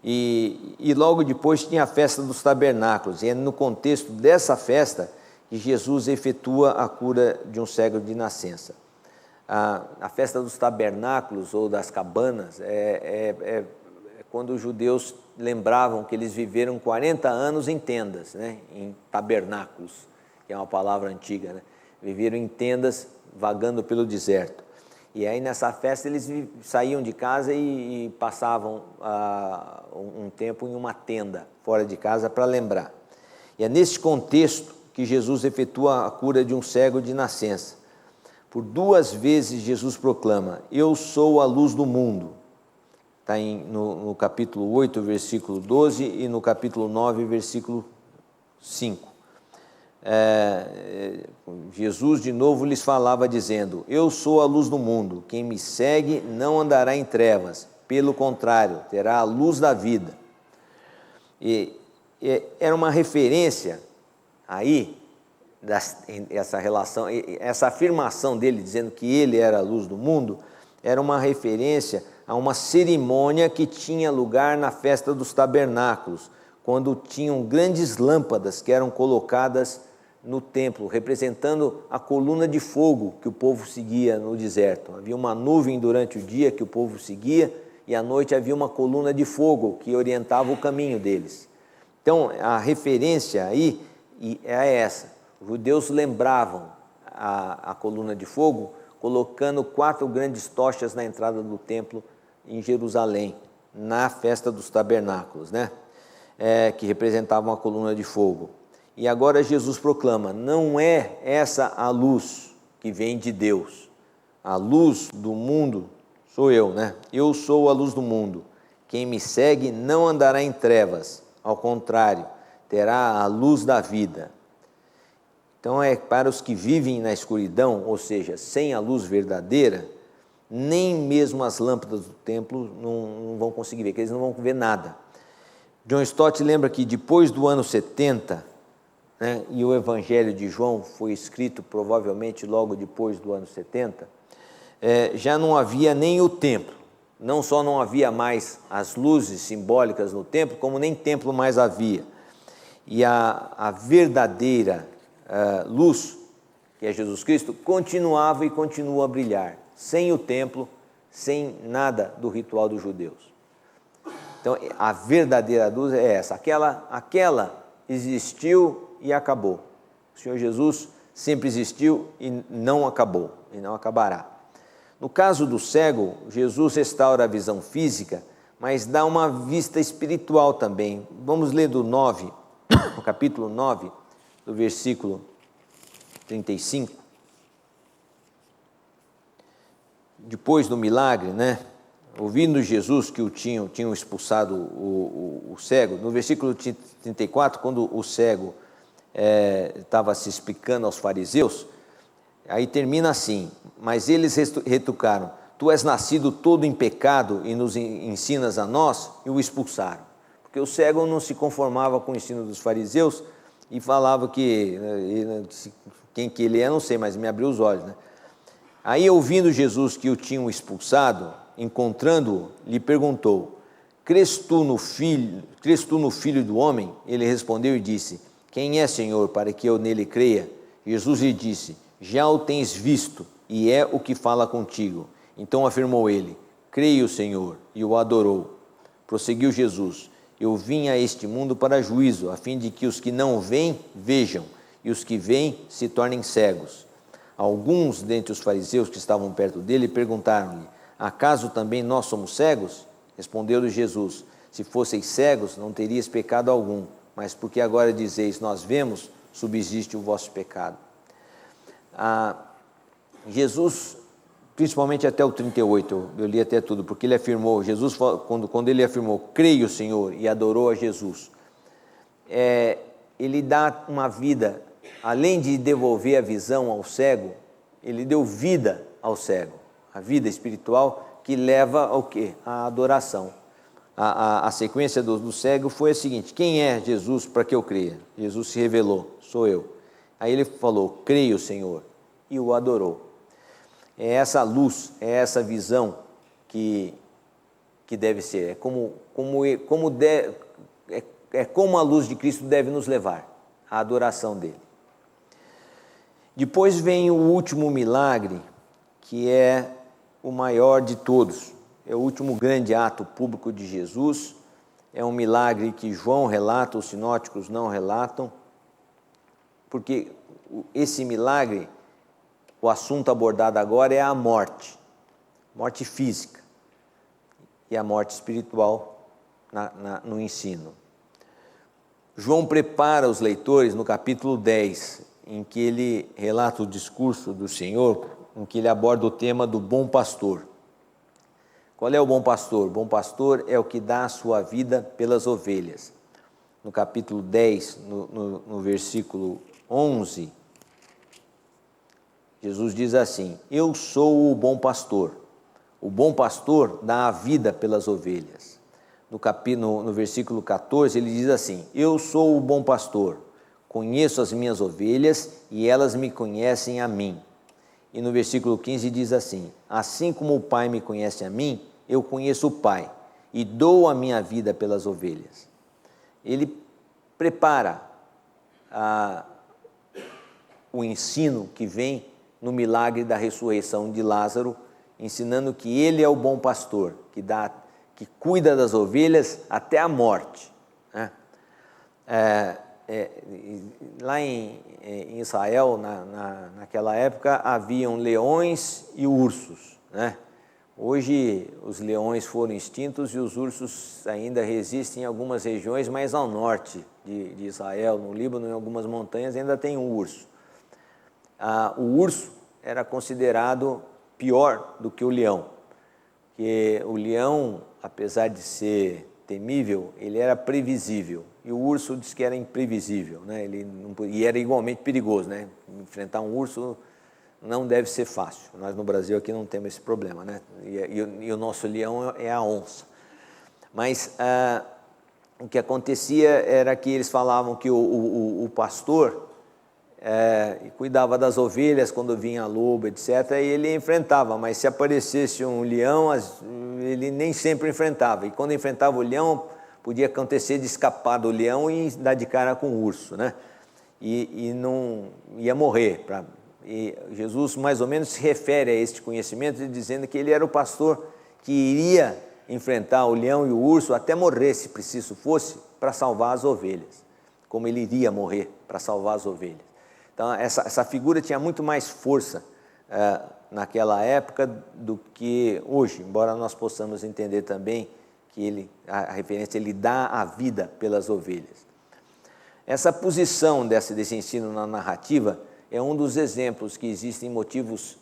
e logo depois tinha a festa dos tabernáculos. E é no contexto dessa festa que Jesus efetua a cura de um cego de nascença. A festa dos tabernáculos ou das cabanas é quando os judeus lembravam que eles viveram 40 anos em tendas, né? Em tabernáculos, que é uma palavra antiga, né? Viveram em tendas vagando pelo deserto. E aí nessa festa eles saíam de casa e passavam um tempo em uma tenda fora de casa para lembrar. E é nesse contexto que Jesus efetua a cura de um cego de nascença. Por 2 vezes Jesus proclama: eu sou a luz do mundo. Está no capítulo 8, versículo 12, e no capítulo 9, versículo 5. Jesus de novo lhes falava dizendo: eu sou a luz do mundo, quem me segue não andará em trevas, pelo contrário, terá a luz da vida. E era uma referência aí, essa relação, essa afirmação dele dizendo que ele era a luz do mundo, era uma referência a uma cerimônia que tinha lugar na festa dos tabernáculos, quando tinham grandes lâmpadas que eram colocadas no templo, representando a coluna de fogo que o povo seguia no deserto. Havia uma nuvem durante o dia que o povo seguia, e à noite havia uma coluna de fogo que orientava o caminho deles. Então, a referência aí é essa. Os judeus lembravam a coluna de fogo colocando 4 grandes tochas na entrada do templo em Jerusalém, na festa dos tabernáculos, né? Que representavam a coluna de fogo. E agora Jesus proclama: não é essa a luz que vem de Deus. A luz do mundo sou eu, né? Eu sou a luz do mundo. Quem me segue não andará em trevas, ao contrário, terá a luz da vida. Então é para os que vivem na escuridão, ou seja, sem a luz verdadeira, nem mesmo as lâmpadas do templo não vão conseguir ver, porque eles não vão ver nada. John Stott lembra que depois do ano 70, né, e o Evangelho de João foi escrito provavelmente logo depois do ano 70, já não havia nem o templo. Não só não havia mais as luzes simbólicas no templo, como nem templo mais havia. E a verdadeira luz, que é Jesus Cristo, continuava e continua a brilhar, sem o templo, sem nada do ritual dos judeus. Então, a verdadeira luz é essa, aquela existiu e acabou. O Senhor Jesus sempre existiu e não acabou, e não acabará. No caso do cego, Jesus restaura a visão física, mas dá uma vista espiritual também. Vamos ler do 9, no capítulo 9, do versículo 35. Depois do milagre, né? Ouvindo Jesus que tinham expulsado o cego, no versículo 34, quando o cego estava se explicando aos fariseus, aí termina assim: mas eles retrucaram, tu és nascido todo em pecado e nos ensinas a nós, e o expulsaram. Porque o cego não se conformava com o ensino dos fariseus e falava que, quem que ele é, não sei, mas me abriu os olhos, né? Aí, ouvindo Jesus que o tinham expulsado, encontrando-o, lhe perguntou, crês tu no filho do homem? Ele respondeu e disse, quem é, Senhor, para que eu nele creia? Jesus lhe disse, já o tens visto, e é o que fala contigo. Então afirmou ele, creio, Senhor, e o adorou. Prosseguiu Jesus, eu vim a este mundo para juízo, a fim de que os que não veem, vejam, e os que veem se tornem cegos. Alguns dentre os fariseus que estavam perto dele perguntaram-lhe, acaso também nós somos cegos? Respondeu-lhe Jesus, se fosseis cegos, não terias pecado algum, mas porque agora dizeis, nós vemos, subsiste o vosso pecado. Jesus, principalmente até o 38, eu li até tudo, porque ele afirmou, Jesus, quando ele afirmou, creio, Senhor, e adorou a Jesus, ele dá uma vida, além de devolver a visão ao cego, ele deu vida ao cego, a vida espiritual que leva ao quê? A adoração. A sequência do cego foi a seguinte, quem é Jesus para que eu creia? Jesus se revelou, sou eu. Aí ele falou, creio, Senhor, e o adorou. É essa luz, é essa visão que deve ser, é como a luz de Cristo deve nos levar, a adoração dele. Depois vem o último milagre, que é o maior de todos, é o último grande ato público de Jesus, é um milagre que João relata, os sinóticos não relatam, porque esse milagre, o assunto abordado agora é a morte física e a morte espiritual no ensino. João prepara os leitores no capítulo 10, em que ele relata o discurso do Senhor, em que ele aborda o tema do bom pastor. Qual é o bom pastor? O bom pastor é o que dá a sua vida pelas ovelhas. No capítulo 10, no versículo 11, Jesus diz assim, eu sou o bom pastor. O bom pastor dá a vida pelas ovelhas. No versículo 14, ele diz assim, eu sou o bom pastor, conheço as minhas ovelhas e elas me conhecem a mim. E no versículo 15 diz assim, assim como o Pai me conhece a mim, eu conheço o Pai e dou a minha vida pelas ovelhas. Ele prepara o ensino que vem no milagre da ressurreição de Lázaro, ensinando que ele é o bom pastor, que cuida das ovelhas até a morte, né? Lá em Israel, naquela época, haviam leões e ursos, né? Hoje os leões foram extintos e os ursos ainda resistem em algumas regiões, mais ao norte de Israel, no Líbano, em algumas montanhas, ainda tem um urso. O urso era considerado pior do que o leão, porque o leão, apesar de ser temível, ele era previsível. E o urso disse que era imprevisível, né? E era igualmente perigoso, né? Enfrentar um urso não deve ser fácil. Nós no Brasil aqui não temos esse problema, né? E o nosso leão é a onça. Mas o que acontecia era que eles falavam que o pastor cuidava das ovelhas quando vinha lobo, etc., e ele enfrentava, mas se aparecesse um leão, ele nem sempre enfrentava. E quando enfrentava o leão, podia acontecer de escapar do leão e dar de cara com o urso, né? E não ia morrer. E Jesus mais ou menos se refere a este conhecimento, dizendo que ele era o pastor que iria enfrentar o leão e o urso até morrer, se preciso fosse, para salvar as ovelhas, como ele iria morrer para salvar as ovelhas. Então, essa figura tinha muito mais força naquela época do que hoje, embora nós possamos entender também que a referência, ele dá a vida pelas ovelhas. Essa posição desse ensino na narrativa é um dos exemplos que existem motivos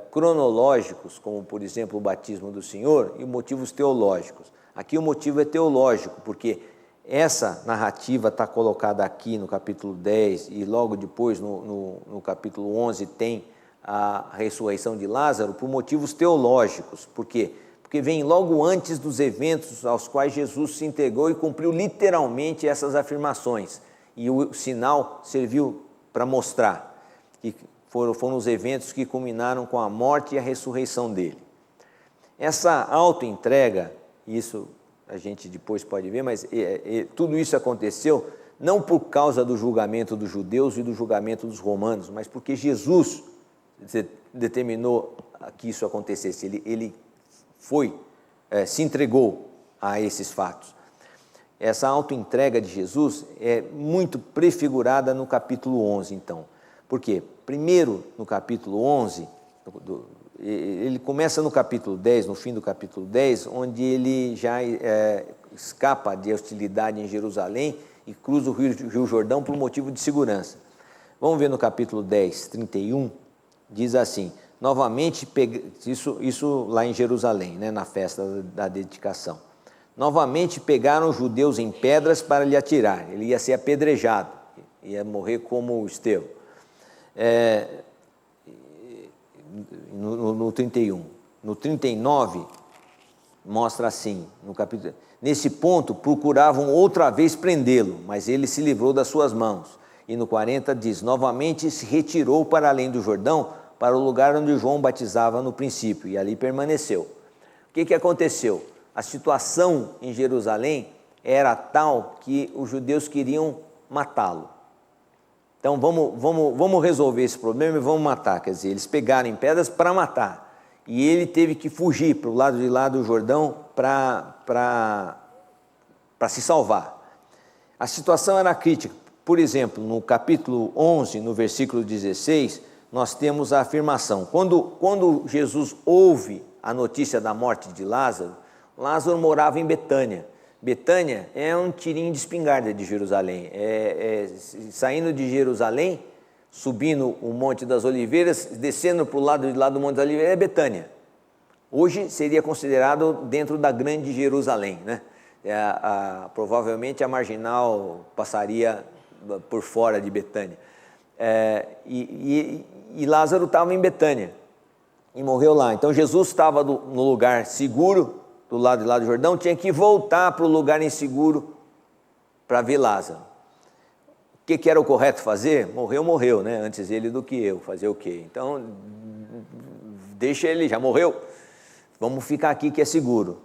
cronológicos, como, por exemplo, o batismo do Senhor, e motivos teológicos. Aqui o motivo é teológico, porque essa narrativa está colocada aqui no capítulo 10 e logo depois no capítulo 11 tem a ressurreição de Lázaro por motivos teológicos. Por quê? Porque vem logo antes dos eventos aos quais Jesus se entregou e cumpriu literalmente essas afirmações. E o sinal serviu para mostrar que foram os eventos que culminaram com a morte e a ressurreição dele. Essa autoentrega, isso a gente depois pode ver, mas tudo isso aconteceu não por causa do julgamento dos judeus e do julgamento dos romanos, mas porque Jesus determinou que isso acontecesse. Ele se entregou a esses fatos. Essa autoentrega de Jesus é muito prefigurada no capítulo 11, então. Por quê? Primeiro, no capítulo 11, ele começa no capítulo 10, no fim do capítulo 10, onde ele já escapa de hostilidade em Jerusalém e cruza o Rio Jordão por motivo de segurança. Vamos ver no capítulo 10, 31, diz assim: novamente, isso lá em Jerusalém, né, na festa da dedicação. Novamente pegaram os judeus em pedras para lhe atirar. Ele ia ser apedrejado, ia morrer como Estevão. No 31. No 39, mostra assim, no capítulo: nesse ponto, procuravam outra vez prendê-lo, mas ele se livrou das suas mãos. E no 40 diz: novamente se retirou para além do Jordão, para o lugar onde João batizava no princípio, e ali permaneceu. O que aconteceu? A situação em Jerusalém era tal que os judeus queriam matá-lo. Então vamos resolver esse problema e vamos matar. Quer dizer, eles pegaram em pedras para matar. E ele teve que fugir para o lado de lá do Jordão para se salvar. A situação era crítica. Por exemplo, no capítulo 11, no versículo 16, nós temos a afirmação. Quando Jesus ouve a notícia da morte de Lázaro, Lázaro morava em Betânia. Betânia é um tirinho de espingarda de Jerusalém. Saindo de Jerusalém, subindo o Monte das Oliveiras, descendo para o lado de lá do Monte das Oliveiras, é Betânia. Hoje seria considerado dentro da grande Jerusalém, né? Provavelmente a marginal passaria por fora de Betânia. E Lázaro estava em Betânia e morreu lá. Então Jesus estava no lugar seguro, do lado de lá do Jordão, tinha que voltar para o lugar inseguro para ver Lázaro. O que era o correto fazer? Morreu, né? Antes ele do que eu. Fazer o quê? Então, deixa ele, já morreu. Vamos ficar aqui que é seguro.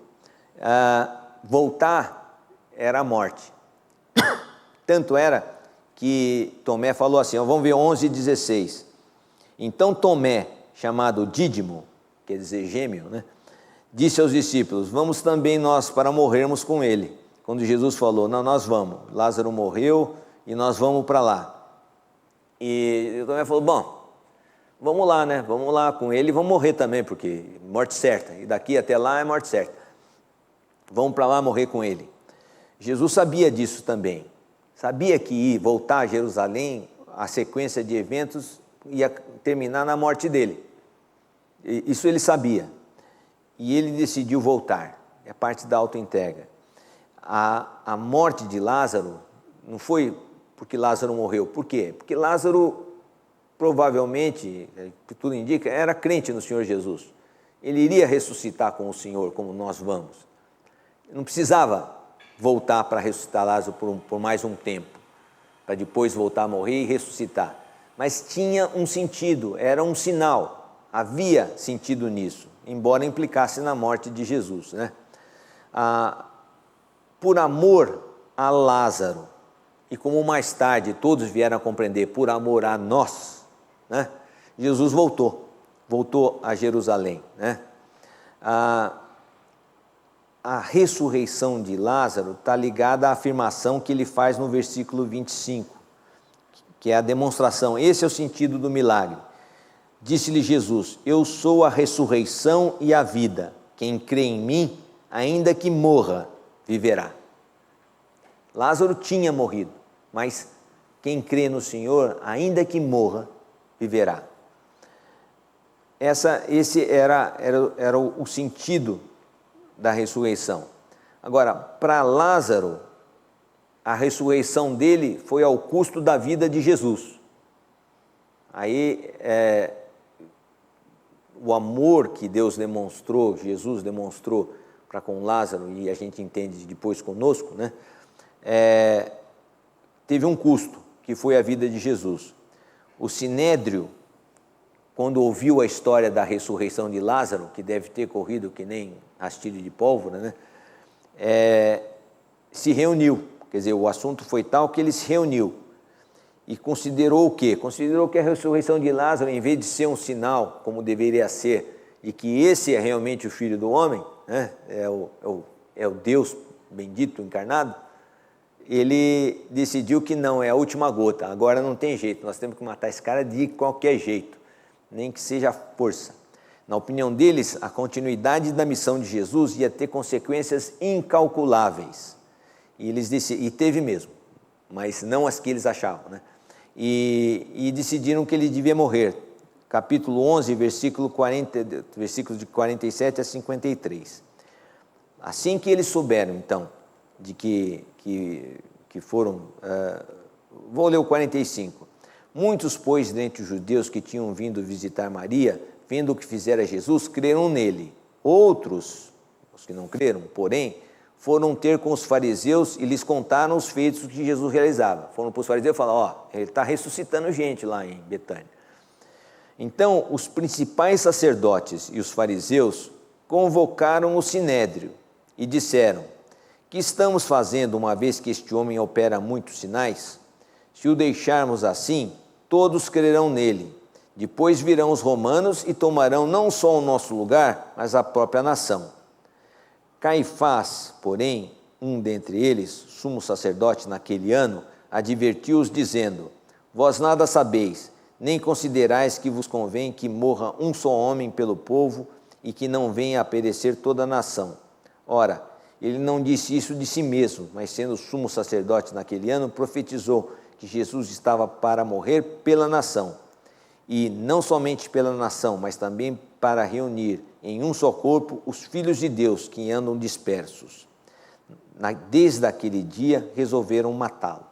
Voltar era a morte. Tanto era que Tomé falou assim, vamos ver 11:16. Então Tomé, chamado Dídimo, quer dizer gêmeo, né? Disse aos discípulos: vamos também nós para morrermos com ele. Quando Jesus falou: não, nós vamos. Lázaro morreu e nós vamos para lá. E Tomé falou: bom, vamos lá, né? Vamos lá com ele e vamos morrer também, porque morte certa. E daqui até lá é morte certa. Vamos para lá morrer com ele. Jesus sabia disso também. Sabia que voltar a Jerusalém, a sequência de eventos ia terminar na morte dele. Isso ele sabia. E ele decidiu voltar. é parte da autoentrega. A morte de Lázaro não foi porque Lázaro morreu. Por quê? Porque Lázaro, provavelmente, que tudo indica, era crente no Senhor Jesus. Ele iria ressuscitar com o Senhor, como nós vamos. Não precisava voltar para ressuscitar Lázaro por mais um tempo, para depois voltar a morrer e ressuscitar. Mas tinha um sentido, era um sinal, havia sentido nisso, embora implicasse na morte de Jesus, né? Por amor a Lázaro, e como mais tarde todos vieram a compreender, por amor a nós, né? Jesus voltou a Jerusalém, né? A ressurreição de Lázaro está ligada à afirmação que ele faz no versículo 25, que é a demonstração, esse é o sentido do milagre. Disse-lhe Jesus: eu sou a ressurreição e a vida, quem crê em mim, ainda que morra, viverá. Lázaro tinha morrido, mas quem crê no Senhor, ainda que morra, viverá. Esse era o sentido da ressurreição. Agora, para Lázaro, a ressurreição dele foi ao custo da vida de Jesus. Aí, o amor que Deus demonstrou, Jesus demonstrou para com Lázaro, e a gente entende depois conosco, né? Teve um custo, que foi a vida de Jesus. O Sinédrio, quando ouviu a história da ressurreição de Lázaro, que deve ter corrido que nem rastilho de pólvora, né? Se reuniu, quer dizer, o assunto foi tal que ele se reuniu e considerou o quê? Considerou que a ressurreição de Lázaro, em vez de ser um sinal, como deveria ser, e que esse é realmente o Filho do Homem, né? É o Deus bendito encarnado, ele decidiu que não, é a última gota, agora não tem jeito, nós temos que matar esse cara de qualquer jeito, nem que seja força. Na opinião deles, a continuidade da missão de Jesus ia ter consequências incalculáveis. E teve mesmo, mas não as que eles achavam, né? E decidiram que ele devia morrer. Capítulo 11, versículos de 47 a 53. Assim que eles souberam, então, de que foram... vou ler o 45. Muitos, pois, dentre os judeus que tinham vindo visitar Maria, vendo o que fizera Jesus, creram nele. Outros, os que não creram, porém, foram ter com os fariseus e lhes contaram os feitos que Jesus realizava. Foram para os fariseus e falaram: ele está ressuscitando gente lá em Betânia. Então, os principais sacerdotes e os fariseus convocaram o sinédrio e disseram: que estamos fazendo, uma vez que este homem opera muitos sinais? Se o deixarmos assim, todos crerão nele. Depois virão os romanos e tomarão não só o nosso lugar, mas a própria nação. Caifás, porém, um dentre eles, sumo sacerdote naquele ano, advertiu-os dizendo: vós nada sabeis, nem considerais que vos convém que morra um só homem pelo povo e que não venha a perecer toda a nação. Ora, ele não disse isso de si mesmo, mas sendo sumo sacerdote naquele ano, profetizou que Jesus estava para morrer pela nação. E não somente pela nação, mas também para reunir em um só corpo os filhos de Deus que andam dispersos. Desde aquele dia resolveram matá-lo.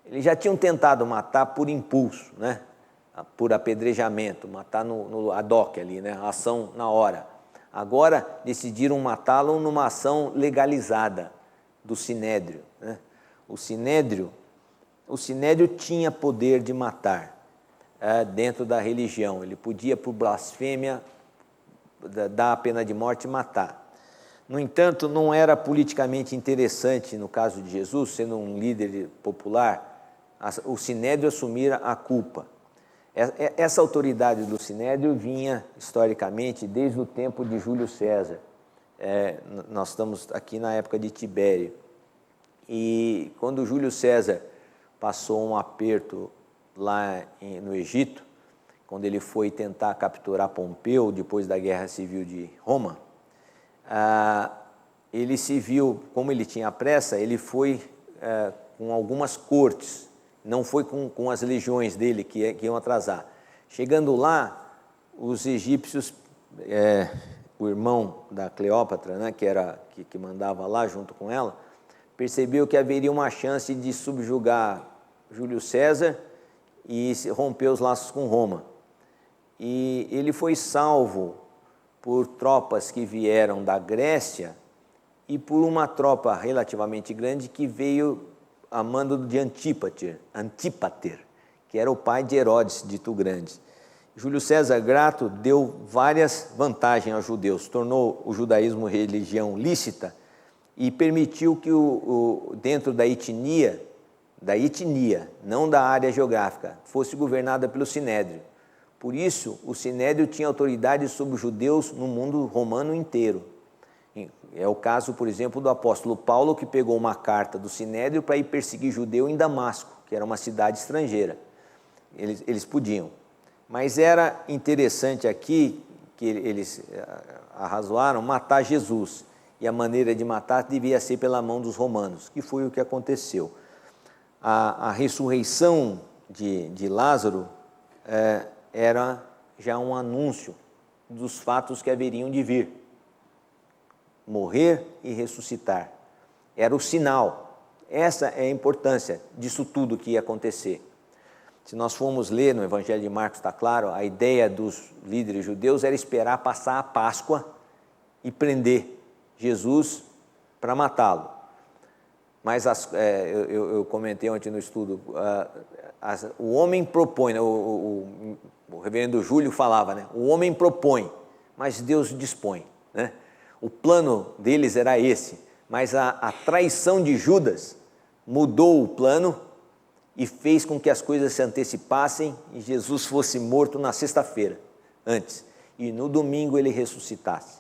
Eles já tinham tentado matar por impulso, né? Por apedrejamento, matar no ad hoc ali, né? A ação na hora. Agora decidiram matá-lo numa ação legalizada do sinédrio, né? O sinédrio tinha poder de matar dentro da religião. Ele podia, por blasfêmia, dar a pena de morte e matar. No entanto, não era politicamente interessante, no caso de Jesus, sendo um líder popular, o sinédrio assumir a culpa. Essa autoridade do sinédrio vinha, historicamente, desde o tempo de Júlio César. Nós estamos aqui na época de Tibério. E quando Júlio César passou um aperto lá no Egito, quando ele foi tentar capturar Pompeu, depois da Guerra Civil de Roma, ele se viu, como ele tinha pressa, ele foi com algumas cortes, não foi com as legiões dele que iam atrasar. Chegando lá, os egípcios o irmão da Cleópatra, né, que mandava lá junto com ela, percebeu que haveria uma chance de subjugar Júlio César e romper os laços com Roma. E ele foi salvo por tropas que vieram da Grécia e por uma tropa relativamente grande que veio a mando de Antípater, que era o pai de Herodes, dito grande. Júlio César, grato, deu várias vantagens aos judeus, tornou o judaísmo religião lícita e permitiu que dentro da etnia, não da área geográfica, fosse governada pelo Sinédrio. Por isso, o Sinédrio tinha autoridade sobre os judeus no mundo romano inteiro. É o caso, por exemplo, do apóstolo Paulo, que pegou uma carta do Sinédrio para ir perseguir judeu em Damasco, que era uma cidade estrangeira. Eles podiam. Mas era interessante aqui que eles arrazoaram matar Jesus. E a maneira de matar devia ser pela mão dos romanos, que foi o que aconteceu. A ressurreição de Lázaro era já um anúncio dos fatos que haveriam de vir. Morrer e ressuscitar. Era o sinal. Essa é a importância disso tudo que ia acontecer. Se nós formos ler no Evangelho de Marcos, está claro, a ideia dos líderes judeus era esperar passar a Páscoa e prender Jesus para matá-lo. Mas eu comentei ontem no estudo, o homem propõe, né, o reverendo Júlio falava, né, o homem propõe, mas Deus dispõe, né? O plano deles era esse, mas a traição de Judas mudou o plano e fez com que as coisas se antecipassem e Jesus fosse morto na sexta-feira, antes, e no domingo ele ressuscitasse.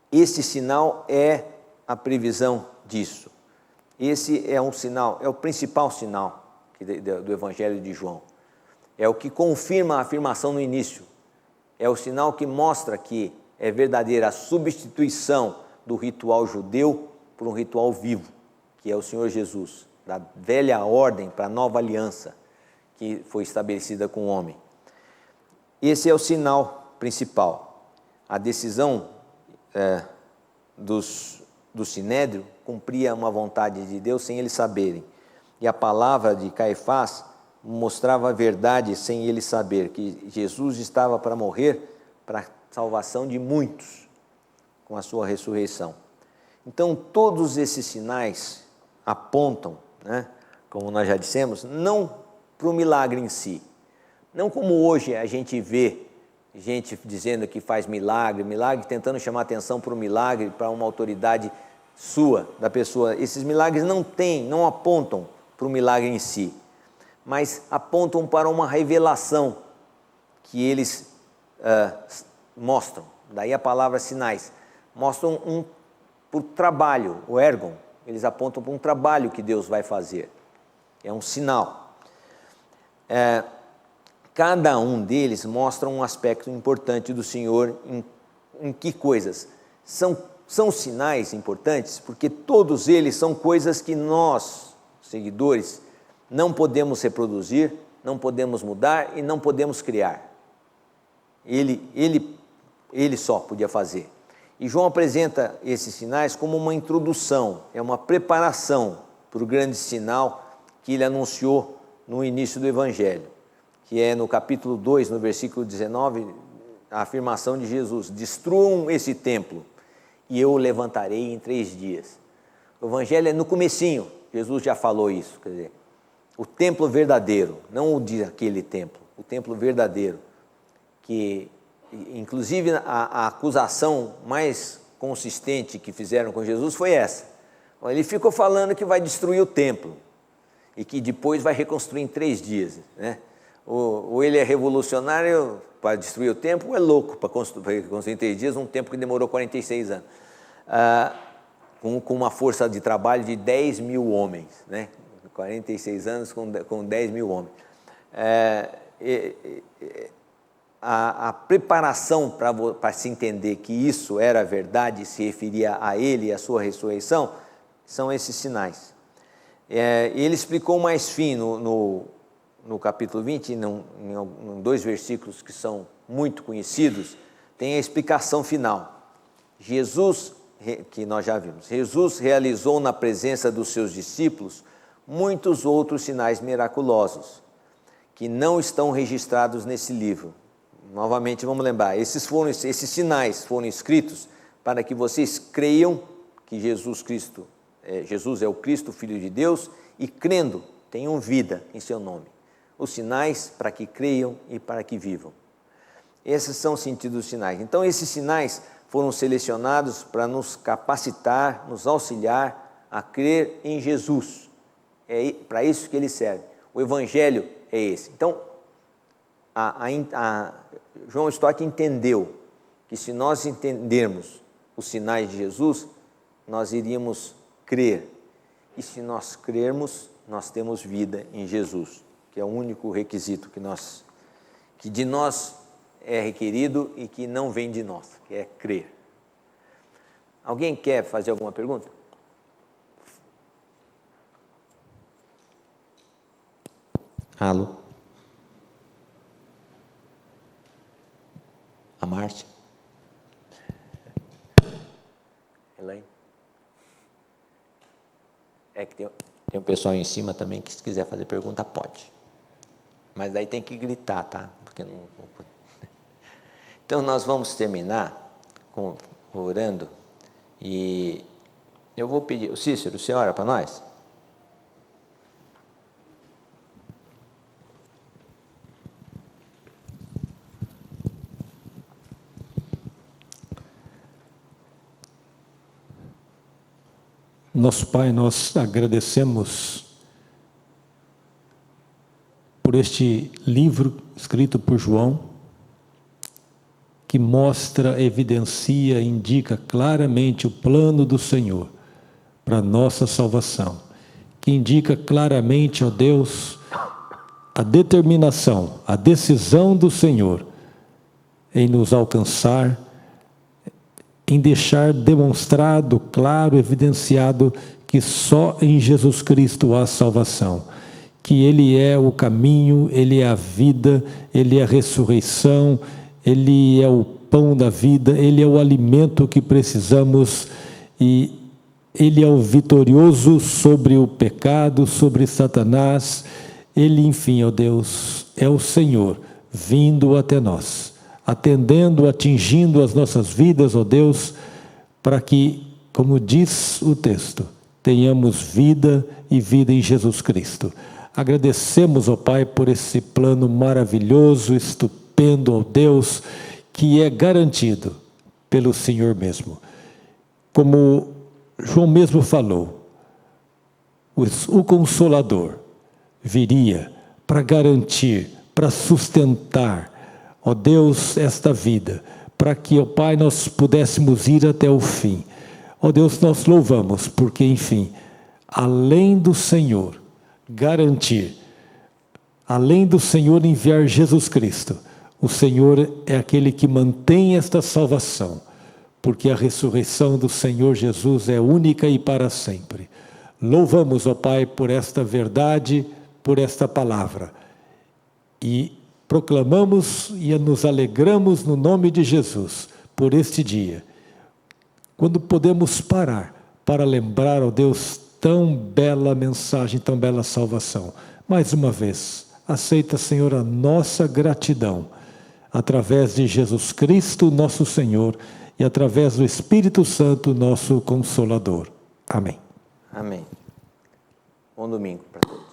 Esse sinal é a previsão disso. Esse é um sinal, é o principal sinal do Evangelho de João. É o que confirma a afirmação no início. É o sinal que mostra que é verdadeira a substituição do ritual judeu por um ritual vivo, que é o Senhor Jesus, da velha ordem para a nova aliança que foi estabelecida com o homem. Esse é o sinal principal. A decisão do Sinédrio cumpria uma vontade de Deus sem eles saberem. E a palavra de Caifás mostrava a verdade sem ele saber, que Jesus estava para morrer para a salvação de muitos com a sua ressurreição. Então, todos esses sinais apontam, né, como nós já dissemos, não para o milagre em si. Não como hoje a gente vê gente dizendo que faz milagre, tentando chamar atenção para o milagre, para uma autoridade sua, da pessoa. Esses milagres não apontam para o milagre em si, mas apontam para uma revelação que eles mostram. Daí a palavra sinais. Mostram por trabalho, o ergon. Eles apontam para um trabalho que Deus vai fazer. É um sinal. Cada um deles mostra um aspecto importante do Senhor. Em que coisas? São sinais importantes, porque todos eles são coisas que nós, seguidores, não podemos reproduzir, não podemos mudar e não podemos criar. Ele só podia fazer. E João apresenta esses sinais como uma introdução, é uma preparação para o grande sinal que ele anunciou no início do Evangelho, que é no capítulo 2, no versículo 19, a afirmação de Jesus: destruam esse templo e eu o levantarei em 3 dias. O Evangelho é no comecinho, Jesus já falou isso, quer dizer, o templo verdadeiro, não o de aquele templo, o templo verdadeiro, que inclusive a acusação mais consistente que fizeram com Jesus foi essa. Ele ficou falando que vai destruir o templo e que depois vai reconstruir em 3 dias, né? Ou ele é revolucionário para destruir o templo, ou é louco para reconstruir em 3 dias um templo que demorou 46 anos, com uma força de trabalho de 10 mil homens, né? 46 anos com 10 mil homens. A preparação para se entender que isso era verdade, se referia a ele e a sua ressurreição, são esses sinais. Ele explicou mais fim no capítulo 20, em 2 versículos que são muito conhecidos, tem a explicação final. Jesus, que nós já vimos, Jesus realizou na presença dos seus discípulos muitos outros sinais miraculosos, que não estão registrados nesse livro. Novamente, vamos lembrar, esses sinais foram escritos para que vocês creiam que Jesus é o Cristo, Filho de Deus, e crendo, tenham vida em seu nome. Os sinais para que creiam e para que vivam. Esses são os sentidos dos sinais. Então, esses sinais foram selecionados para nos capacitar, nos auxiliar a crer em Jesus. É para isso que ele serve. O Evangelho é esse. Então, John Stott entendeu que se nós entendermos os sinais de Jesus, nós iríamos crer. E se nós crermos, nós temos vida em Jesus, que é o único requisito que de nós é requerido e que não vem de nós, que é crer. Alguém quer fazer alguma pergunta? Alô? A Márcia? Elaine? É que tem um pessoal em cima também que, se quiser fazer pergunta, pode. Mas daí tem que gritar, tá? Porque não... Então, nós vamos terminar orando. E eu vou pedir... Cícero, você ora para nós? Nosso Pai, nós agradecemos por este livro escrito por João, que mostra, evidencia, indica claramente o plano do Senhor para a nossa salvação, que indica claramente, ó Deus, a determinação, a decisão do Senhor em nos alcançar, em deixar demonstrado, claro, evidenciado que só em Jesus Cristo há salvação, que Ele é o caminho, Ele é a vida, Ele é a ressurreição, Ele é o pão da vida, Ele é o alimento que precisamos e Ele é o vitorioso sobre o pecado, sobre Satanás. Ele, enfim, ó Deus, é o Senhor vindo até nós, atendendo, atingindo as nossas vidas, ó Deus, para que, como diz o texto, tenhamos vida e vida em Jesus Cristo. Agradecemos, ó Pai, por esse plano maravilhoso, estupendo, ó Deus, que é garantido pelo Senhor mesmo. Como João mesmo falou, o Consolador viria para garantir, para sustentar, ó Deus, esta vida, para que, ó Pai, nós pudéssemos ir até o fim. Ó Deus, nós louvamos, porque, enfim, além do Senhor garantir, além do Senhor enviar Jesus Cristo, o Senhor é aquele que mantém esta salvação, porque a ressurreição do Senhor Jesus é única e para sempre. Louvamos, ó Pai, por esta verdade, por esta palavra, e proclamamos e nos alegramos no nome de Jesus por este dia, quando podemos parar para lembrar, ó Deus, tão bela mensagem, tão bela salvação. Mais uma vez, aceita, Senhor, a nossa gratidão, através de Jesus Cristo, nosso Senhor, e através do Espírito Santo, nosso Consolador. Amém. Amém. Bom domingo para todos.